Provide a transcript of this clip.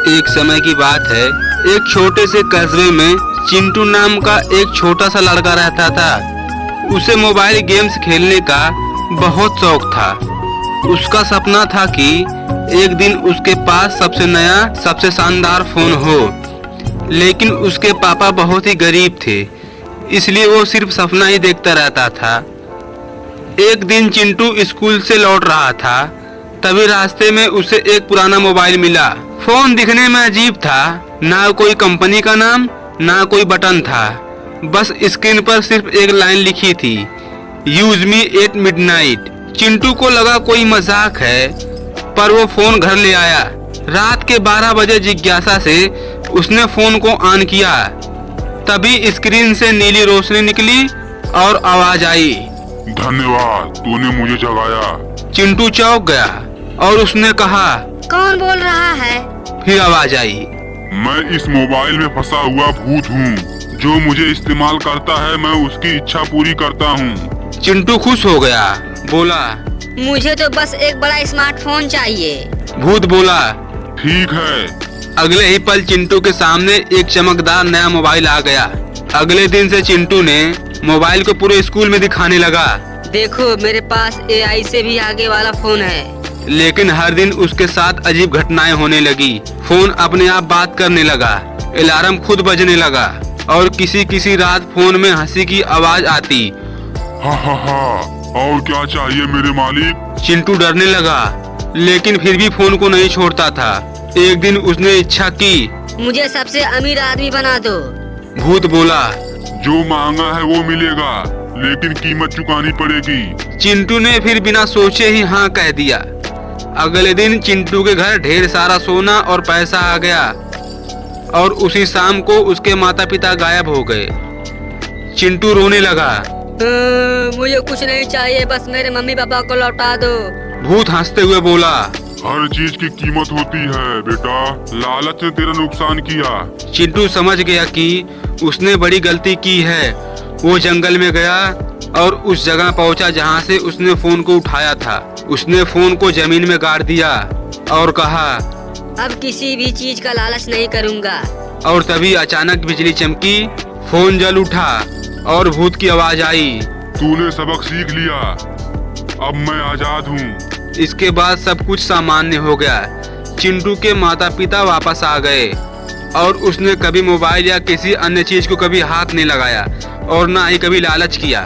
एक समय की बात है, एक छोटे से कस्बे में चिंटू नाम का एक छोटा सा लड़का रहता था। उसे मोबाइल गेम्स खेलने का बहुत शौक था। उसका सपना था कि एक दिन उसके पास सबसे नया सबसे शानदार फोन हो, लेकिन उसके पापा बहुत ही गरीब थे, इसलिए वो सिर्फ सपना ही देखता रहता था। एक दिन चिंटू स्कूल से लौट रहा था, तभी रास्ते में उसे एक पुराना मोबाइल मिला। फोन दिखने में अजीब था, ना कोई कंपनी का नाम ना कोई बटन था, बस स्क्रीन पर सिर्फ एक लाइन लिखी थी, use me at midnight. Chintu को लगा कोई मजाक है, पर वो फोन घर ले आया। रात के 12 बजे जिज्ञासा से उसने फोन को ऑन किया, तभी स्क्रीन से नीली रोशनी निकली और आवाज आई, धन्यवाद, तूने मुझे जगाया। चिंटू चौंक गया और उसने कहा, कौन बोल रहा है? फिर आवाज आई, मैं इस मोबाइल में फंसा हुआ भूत हूँ, जो मुझे इस्तेमाल करता है मैं उसकी इच्छा पूरी करता हूँ। चिंटू खुश हो गया, बोला, मुझे तो बस एक बड़ा स्मार्टफोन चाहिए। भूत बोला, ठीक है। अगले ही पल चिंटू के सामने एक चमकदार नया मोबाइल आ गया। अगले दिन से चिंटू ने मोबाइल को पूरे स्कूल में दिखाने लगा, देखो मेरे पास AI से भी आगे वाला फोन है। लेकिन हर दिन उसके साथ अजीब घटनाएं होने लगी। फोन अपने आप बात करने लगा, अलार्म खुद बजने लगा और किसी रात फोन में हंसी की आवाज आती। हा, और क्या चाहिए मेरे मालिक? चिंटू डरने लगा, लेकिन फिर भी फोन को नहीं छोड़ता था। एक दिन उसने इच्छा की, मुझे सबसे अमीर आदमी बना दो। भूत बोला, जो मांगा है वो मिलेगा, लेकिन कीमत चुकानी पड़ेगी। चिंटू ने फिर बिना सोचे ही हाँ कह दिया। अगले दिन चिंटू के घर ढेर सारा सोना और पैसा आ गया और उसी शाम को उसके माता पिता गायब हो गए। चिंटू रोने लगा, मुझे कुछ नहीं चाहिए, बस मेरे मम्मी पापा को लौटा दो। भूत हंसते हुए बोला, हर चीज की कीमत होती है बेटा, लालच ने तेरा नुकसान किया। चिंटू समझ गया कि उसने बड़ी गलती की है। वो जंगल में गया और उस जगह पहुंचा जहां से उसने फोन को उठाया था। उसने फोन को जमीन में गाड़ दिया और कहा, अब किसी भी चीज का लालच नहीं करूंगा। और तभी अचानक बिजली चमकी, फोन जल उठा और भूत की आवाज आई, तूने सबक सीख लिया, अब मैं आजाद हूँ। इसके बाद सब कुछ सामान्य हो गया। चिंटू के माता पिता वापस आ गए और उसने कभी मोबाइल या किसी अन्य चीज को कभी हाथ नहीं लगाया और ना ही कभी लालच किया।